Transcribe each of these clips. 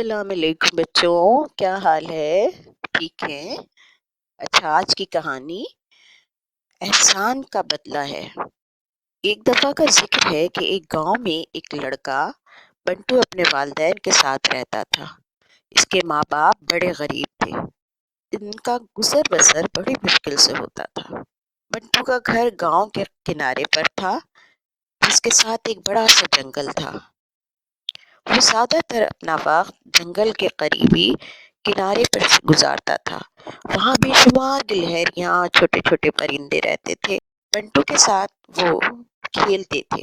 السلام علیکم بچوں، کیا حال ہے؟ ٹھیک ہے؟ اچھا، آج کی کہانی احسان کا بدلہ ہے۔ ایک دفعہ کا ذکر ہے کہ ایک گاؤں میں ایک لڑکا بنٹو اپنے والدین کے ساتھ رہتا تھا۔ اس کے ماں باپ بڑے غریب تھے۔ ان کا گزر بسر بڑی مشکل سے ہوتا تھا۔ بنٹو کا گھر گاؤں کے کنارے پر تھا، جس کے ساتھ ایک بڑا سا جنگل تھا۔ وہ زیادہ تر اپنا وقت جنگل کے قریبی کنارے پر گزارتا تھا۔ وہاں بے شمار گلہریاں، چھوٹے چھوٹے پرندے رہتے تھے۔ بنٹو کے ساتھ وہ کھیلتے تھے۔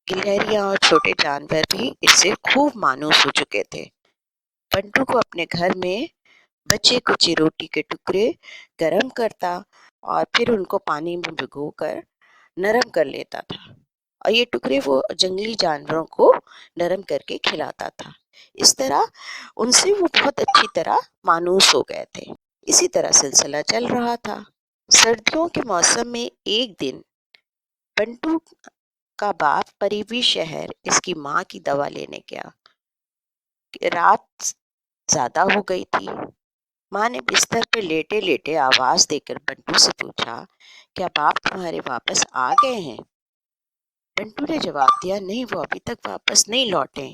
گلہریاں اور چھوٹے جانور بھی اس سے خوب مانوس ہو چکے تھے۔ بنٹو کو اپنے گھر میں بچے کچی روٹی کے ٹکڑے گرم کرتا اور پھر ان کو پانی میں بھگو کر نرم کر لیتا تھا، اور یہ ٹکڑے وہ جنگلی جانوروں کو نرم کر کے کھلاتا تھا۔ اس طرح ان سے وہ بہت اچھی طرح مانوس ہو گئے تھے۔ اسی طرح سلسلہ چل رہا تھا۔ سردیوں کے موسم میں ایک دن بنٹو کا باپ قریبی شہر اس کی ماں کی دوا لینے گیا۔ رات زیادہ ہو گئی تھی۔ ماں نے بستر پہ لیٹے لیٹے آواز دے کر بنٹو سے پوچھا، کیا باپ تمہارے واپس آ گئے ہیں؟ بنٹو نے جواب دیا، نہیں، وہ ابھی تک واپس نہیں لوٹے۔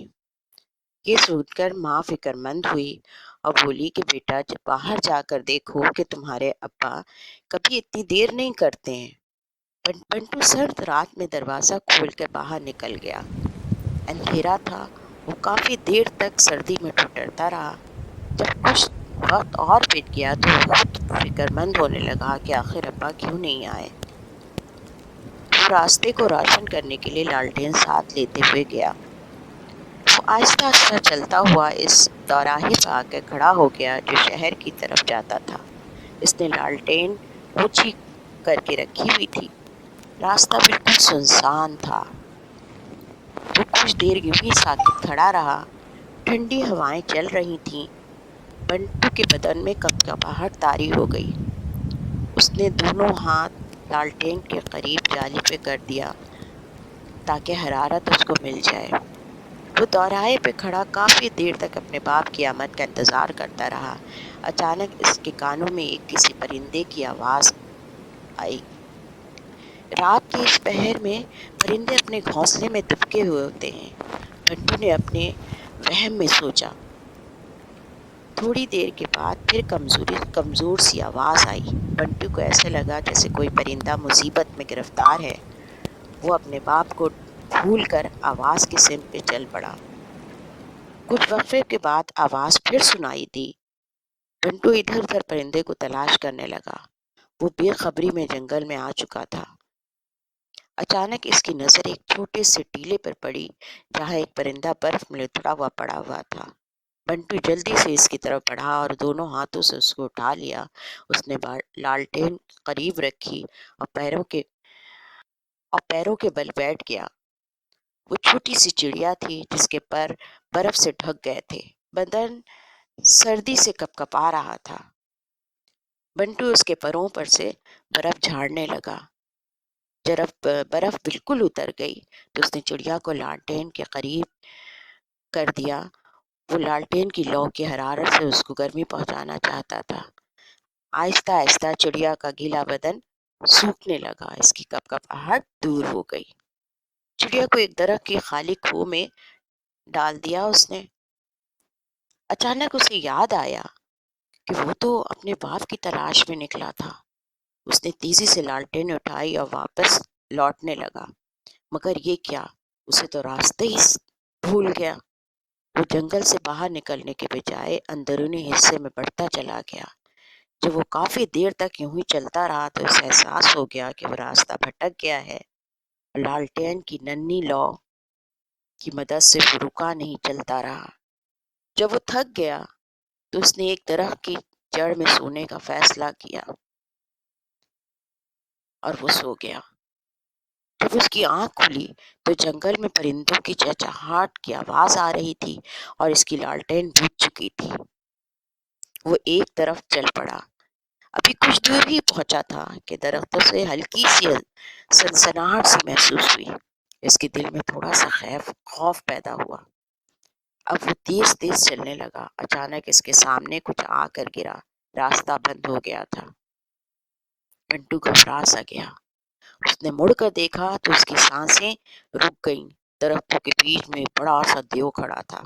یہ سن کر ماں فکر مند ہوئی اور بولی کہ بیٹا، جب باہر جا کر دیکھو کہ تمہارے ابا کبھی اتنی دیر نہیں کرتے ہیں۔ بنٹو سرد رات میں دروازہ کھول کر باہر نکل گیا۔ اندھیرا تھا۔ وہ کافی دیر تک سردی میں ٹھٹرتا رہا۔ جب کچھ وقت اور بیت گیا تو وہ خود فکر مند ہونے لگا کہ آخر ابا کیوں نہیں آئے۔ وہ راستے کو روشن کرنے کے لیے لالٹین ساتھ لیتے ہوئے گیا۔ وہ آہستہ آہستہ چلتا ہوا اس دوراہے پہ آ کر کھڑا ہو گیا جو شہر کی طرف جاتا تھا۔ اس نے لالٹین اونچی کر کے رکھی ہوئی تھی۔ راستہ بالکل سنسان تھا۔ وہ کچھ دیر یوں ہی ساکت کھڑا رہا۔ ٹھنڈی ہوائیں چل رہی تھیں۔ بنٹو کے بدن میں کپکپاہٹ طاری ہو گئی۔ اس نے دونوں ہاتھ لالٹین کے قریب جالی پہ کر دیا تاکہ حرارت اس کو مل جائے۔ وہ دوراہے پہ کھڑا کافی دیر تک اپنے باپ کی آمد کا انتظار کرتا رہا۔ اچانک اس کے کانوں میں ایک کسی پرندے کی آواز آئی۔ رات کے اس پہر میں پرندے اپنے گھونسلے میں دبکے ہوئے ہوتے ہیں، بنٹو نے اپنے وہم میں سوچا۔ تھوڑی دیر کے بعد پھر کمزور سی آواز آئی۔ بنٹو کو ایسے لگا جیسے کوئی پرندہ مصیبت میں گرفتار ہے۔ وہ اپنے باپ کو بھول کر آواز کی سمت پہ چل پڑا۔ کچھ وقفے کے بعد آواز پھر سنائی دی۔ بنٹو ادھر ادھر پرندے کو تلاش کرنے لگا۔ وہ بے خبری میں جنگل میں آ چکا تھا۔ اچانک اس کی نظر ایک چھوٹے سے ٹیلے پر پڑی جہاں ایک پرندہ برف میں لتڑا ہوا پڑا ہوا تھا۔ بنٹو جلدی سے اس کی طرف بڑھا اور دونوں ہاتھوں سے اس کو اٹھا لیا۔ اس نے لالٹین قریب رکھی اور پیروں کے بل بیٹھ گیا۔ وہ چھوٹی سی چڑیا تھی جس کے پر برف سے ڈھک گئے تھے۔ بدن سردی سے کپکپا رہا تھا۔ بنٹو اس کے پروں پر سے برف جھاڑنے لگا۔ جب برف بالکل اتر گئی تو اس نے چڑیا کو لالٹین کے قریب کر دیا۔ وہ لالٹین کی لو کی حرارت سے اس کو گرمی پہنچانا چاہتا تھا۔ آہستہ آہستہ چڑیا کا گیلا بدن سوکھنے لگا۔ اس کی کپکپاہٹ دور ہو گئی۔ چڑیا کو ایک درخت کی خالی کھو میں ڈال دیا اس نے۔ اچانک اسے یاد آیا کہ وہ تو اپنے باپ کی تلاش میں نکلا تھا۔ اس نے تیزی سے لالٹین اٹھائی اور واپس لوٹنے لگا، مگر یہ کیا، اسے تو راستے ہی بھول گیا۔ وہ جنگل سے باہر نکلنے کے بجائے اندرونی حصے میں بڑھتا چلا گیا۔ جب وہ کافی دیر تک یوں ہی چلتا رہا تو اسے احساس ہو گیا کہ وہ راستہ بھٹک گیا ہے۔ لالٹین کی ننھی لو کی مدد سے وہ رکا نہیں، چلتا رہا۔ جب وہ تھک گیا تو اس نے ایک درخت کی جڑ میں سونے کا فیصلہ کیا اور وہ سو گیا۔ جب اس کی آنکھ کھلی تو جنگل میں پرندوں کی چہچہاہٹ کی آواز آ رہی تھی اور اس کی لالٹین بجھ چکی تھی۔ وہ ایک طرف چل پڑا۔ ابھی کچھ دور ہی پہنچا تھا کہ درختوں سے ہلکی سی سنسناہٹ سی محسوس ہوئی۔ اس کے دل میں تھوڑا سا خوف پیدا ہوا۔ اب وہ تیز تیز چلنے لگا، اچانک اس کے سامنے کچھ آ کر گرا، راستہ بند ہو گیا تھا۔ بنٹو گھبرا سا گیا، اس نے مڑ کر دیکھا تو اس کی سانسیں رک گئیں۔ درختوں کے بیچ میں بڑا سا دیو کھڑا تھا،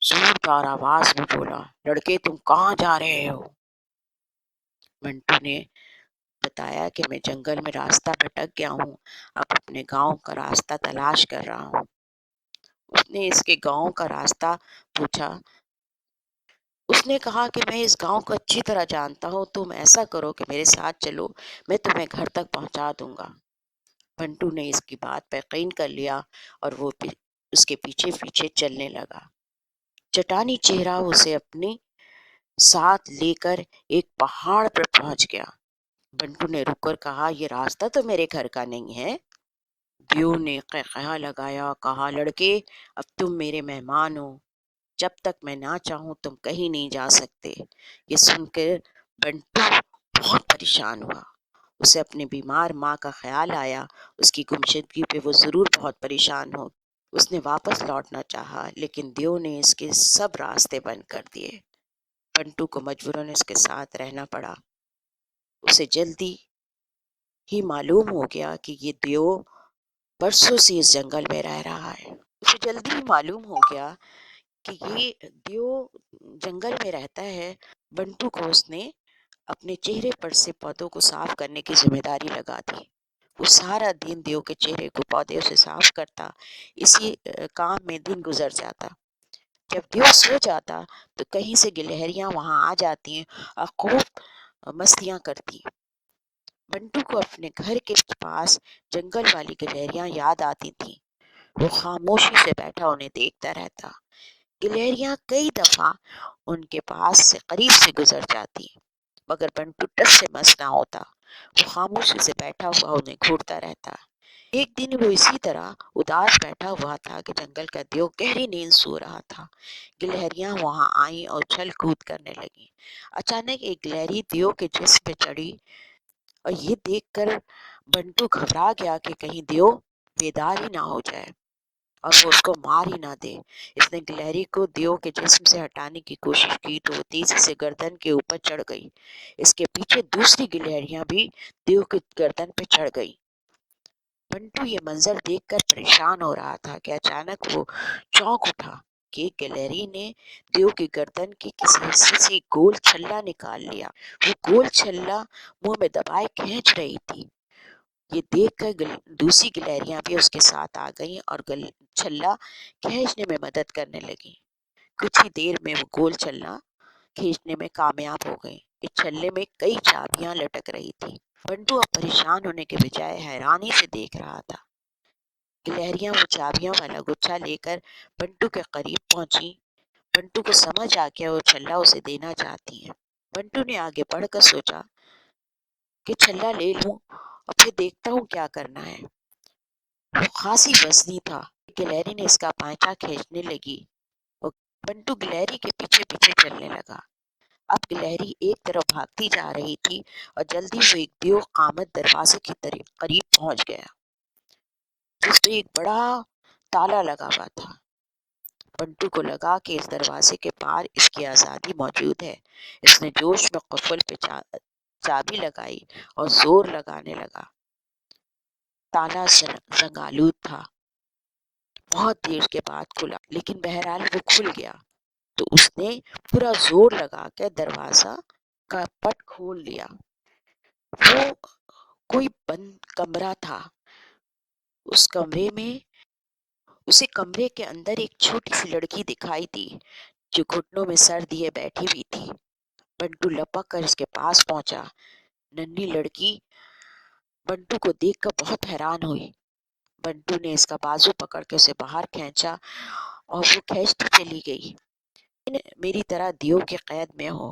زوردار آواز میں بولا، لڑکے تم کہاں جا رہے ہو؟ بنٹو نے بتایا کہ میں جنگل میں راستہ بھٹک گیا ہوں، اب اپنے گاؤں کا راستہ تلاش کر رہا ہوں۔ اس نے اس کے گاؤں کا راستہ پوچھا۔ اس نے کہا کہ میں اس گاؤں کو اچھی طرح جانتا ہوں، تم ایسا کرو کہ میرے ساتھ چلو، میں تمہیں گھر تک پہنچا دوں گا۔ بنٹو نے اس کی بات پر یقین کر لیا اور وہ اس کے پیچھے پیچھے چلنے لگا۔ چٹانی چہرہ اسے اپنی ساتھ لے کر ایک پہاڑ پر پہنچ گیا۔ بنٹو نے رک کر کہا، یہ راستہ تو میرے گھر کا نہیں ہے۔ دیو نے قہقہا لگایا، کہا، لڑکے اب تم میرے مہمان ہو، جب تک میں نہ چاہوں تم کہیں نہیں جا سکتے۔ یہ سن کر بنٹو بہت پریشان ہوا، اسے اپنی بیمار ماں کا خیال آیا، اس کی گمشدگی پہ وہ ضرور بہت پریشان ہو۔ اس نے واپس لوٹنا چاہا لیکن دیو نے اس کے سب راستے بند کر دیے۔ بنٹو کو مجبوراً اس کے ساتھ رہنا پڑا۔ اسے جلدی ہی معلوم ہو گیا کہ یہ دیو برسوں سے اس جنگل میں رہ رہا ہے۔ اسے جلدی ہی معلوم ہو گیا کہ یہ دیو جنگل میں رہتا ہے۔ بنٹو کو اس نے اپنے چہرے پر سے پودوں کو صاف کرنے کی ذمہ داری لگا دی۔ وہ سارا دن دیو کے چہرے کو پودے سے صاف کرتا، اسی کام میں دن گزر جاتا۔ جب دیو سو جاتا تو کہیں سے گلہریاں وہاں آ جاتی ہیں اور خوب مستیاں کرتی۔ بنٹو کو اپنے گھر کے پاس جنگل والی گلہریاں یاد آتی تھیں۔ وہ خاموشی سے بیٹھا انہیں دیکھتا رہتا۔ گلہریاں کئی دفعہ ان کے پاس سے قریب سے گزر جاتی، مگر بنٹو ٹس سے مس نہ ہوتا۔ وہ خاموشی سے بیٹھا ہوا انہیں گھورتا رہتا۔ ایک دن وہ اسی طرح اداس بیٹھا ہوا تھا کہ جنگل کا دیو گہری نیند سو رہا تھا۔ گلہریاں وہاں آئیں اور چھل کود کرنے لگیں۔ اچانک ایک گلہری دیو کے جسم پہ چڑھی اور یہ دیکھ کر بنٹو گھبرا گیا کہ کہیں دیو بیدار ہی نہ ہو جائے اور وہ اس کو مار ہی نہ دے۔ اس نے گلہری کو دیو کے جسم سے ہٹانے کی کوشش کی تو وہ تیزی سے گردن کے اوپر چڑھ گئی۔ اس کے پیچھے دوسری گلہریاں بھی دیو کی گردن پہ چڑھ گئی۔ بنٹو یہ منظر دیکھ کر پریشان ہو رہا تھا کہ اچانک وہ چونک اٹھا کہ ایک گلہری نے دیو کی گردن کے کسی حصے سے ایک گول چھلا نکال لیا۔ وہ گول چھلا منہ میں دبائے کھینچ رہی تھی۔ یہ دیکھ کر دوسری گلہریاں بھی اس کے ساتھ آ گئیں اور چھلا کھینچنے میں مدد کرنے لگی۔ کچھ ہی دیر میں وہ گول چھلا کھینچنے میں کامیاب ہو گئی۔ اس چھلے میں کئی چابیاں لٹک رہی تھی۔ بنٹو اب پریشان ہونے کے بجائے حیرانی سے دیکھ رہا تھا۔ گلہریاں وہ چابیاں والا گچھا لے کر بنٹو کے قریب پہنچی۔ بنٹو کو سمجھ آ گیا وہ چھلا اسے دینا چاہتی ہیں۔ بنٹو نے آگے بڑھ کر سوچا کہ چھلا لے لوں اور پھر دیکھتا ہوں کیا کرنا ہے۔ وہ خاصی وزنی تھا۔ گلہری نے اس کا پائچہ کھینچنے لگی۔ بنٹو گلہری کے پیچھے پیچھے چلنے لگا۔ اب گلہری ایک طرف بھاگتی جا رہی تھی اور جلدی وہ ایک دیو قامت دروازے کے قریب پہنچ گیا جس پہ ایک بڑا تالا لگا ہوا تھا۔ بنٹو کو لگا کہ اس دروازے کے پار اس کی آزادی موجود ہے۔ اس نے جوش میں قفل پہ چابی لگائی اور زور لگانے لگا۔ تالا زنگ آلود تھا، بہت دیر کے بعد کھلا، لیکن بہرحال وہ کھل گیا تو اس نے پورا زور لگا کر دروازہ کا پٹ کھول لیا۔ وہ کوئی بند کمرہ تھا۔ اسے کمرے کے اندر ایک چھوٹی سی لڑکی دکھائی دی جو گھٹنوں میں سر دیے بیٹھی ہوئی تھی۔ بنٹو لپک کر اس کے پاس پہنچا۔ ننھی لڑکی بنٹو کو دیکھ کر بہت حیران ہوئی۔ بنٹو نے اس کا بازو پکڑ کے اسے باہر کھینچا اور وہ کھینچتی چلی گئی۔ میری طرح دیو کے قید میں ہو؟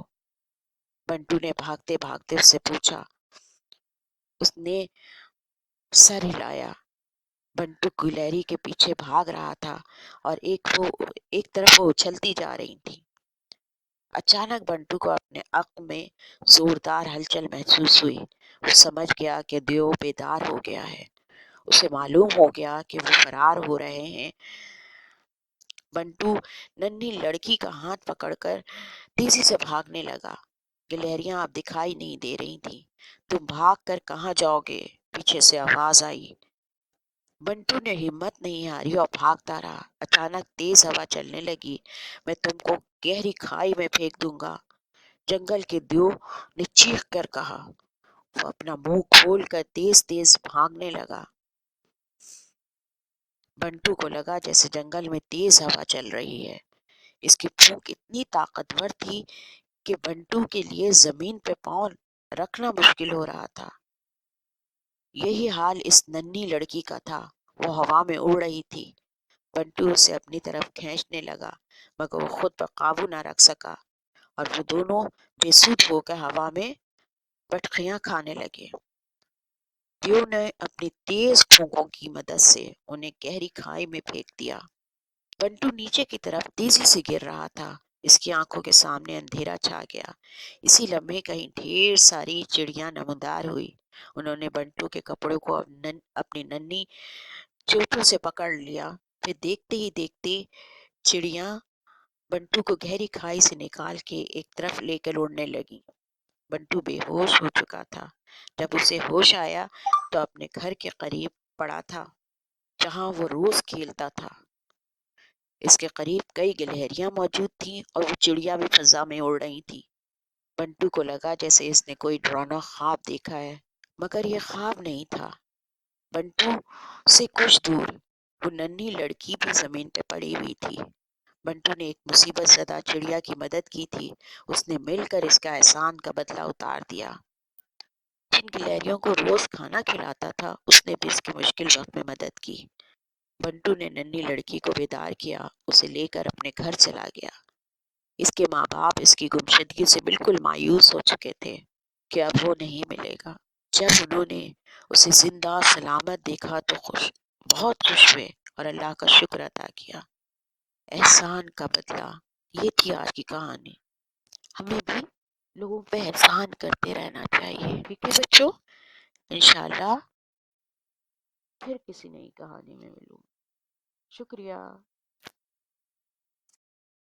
بنٹو نے بھاگتے بھاگتے اس سے پوچھا۔ اس نے سر ہلایا۔ بنٹو گلہری کے پیچھے بھاگ رہا تھا اور ایک طرف وہ اچھلتی جا رہی تھی۔ اچانک بنٹو کو اپنے عقل میں زوردار ہلچل محسوس ہوئی۔ وہ سمجھ گیا کہ دیو بیدار ہو گیا ہے۔ اسے معلوم ہو گیا کہ وہ فرار ہو رہے ہیں بنٹو ننھی لڑکی کا ہاتھ پکڑ کر تیزی سے بھاگنے لگا۔ گلہریاں اب دکھائی نہیں دے رہی تھی۔ تم بھاگ کر کہاں جاؤ گے؟ پیچھے سے آواز آئی۔ بنٹو نے ہمت نہیں ہاری اور بھاگتا رہا۔ اچانک تیز ہوا چلنے لگی۔ میں تم کو گہری کھائی میں پھینک دوں گا، جنگل کے دیو نے چیخ کر کہا۔ وہ اپنا منہ کھول کر تیز تیز بھاگنے لگا۔ بنٹو کو لگا جیسے جنگل میں تیز ہوا چل رہی ہے۔ اس کی پھونک اتنی طاقتور تھی کہ بنٹو کے لیے زمین پہ پاؤں رکھنا مشکل ہو رہا تھا۔ یہی حال اس ننھی لڑکی کا تھا۔ وہ ہوا میں اڑ رہی تھی۔ بنٹو اسے اپنی طرف کھینچنے لگا مگر وہ خود پر قابو نہ رکھ سکا اور وہ دونوں بے سود ہو کر ہوا میں پٹخیاں کھانے لگے۔ دیو نے اپنی تیز پھونکوں کی مدد سے انہیں گہری کھائی میں پھینک دیا۔ بنٹو نیچے کی طرف تیزی سے گر رہا تھا۔ اس کی آنکھوں کے سامنے اندھیرا چھا گیا۔ اسی لمحے کہیں ڈھیر ساری چڑیاں نمودار ہوئی۔ انہوں نے بنٹو کے کپڑوں کو اپنی ننھی چوٹوں سے پکڑ لیا۔ پھر دیکھتے ہی دیکھتے چڑیاں بنٹو کو گہری کھائی سے نکال کے ایک طرف لے کر اڑنے لگی۔ بنٹو بے ہوش ہو چکا تھا۔ جب اسے ہوش آیا تو اپنے گھر کے قریب پڑا تھا جہاں وہ روز کھیلتا تھا۔ اس کے قریب کئی گلہریاں موجود تھیں اور وہ چڑیا بھی فضا میں اڑ رہی تھی۔ بنٹو کو لگا جیسے اس نے کوئی ڈراؤنا خواب دیکھا ہے، مگر یہ خواب نہیں تھا۔ بنٹو سے کچھ دور وہ ننھی لڑکی بھی زمین پہ پڑی ہوئی تھی۔ بنٹو نے ایک مصیبت زدہ چڑیا کی مدد کی تھی۔ اس نے مل کر اس کا احسان کا بدلہ اتار دیا۔ جن گلہریوں کو روز کھانا کھلاتا تھا اس نے بھی اس کے مشکل وقت میں مدد کی۔ بنٹو نے ننھی لڑکی کو بیدار کیا، اسے لے کر اپنے گھر چلا گیا۔ اس کے ماں باپ اس کی گمشدگی سے بالکل مایوس ہو چکے تھے کہ اب وہ نہیں ملے گا۔ جب انہوں نے اسے زندہ سلامت دیکھا تو بہت خوش ہوئے اور اللہ کا شکر ادا کیا۔ احسان کا بدلہ، یہ تھی آج کی کہانی۔ ہمیں بھی لوگوں پہ احسان کرتے رہنا چاہیے، ٹھیک ہے بچوں؟ انشاءاللہ پھر کسی نئی کہانی میں ملوں۔ شکریہ۔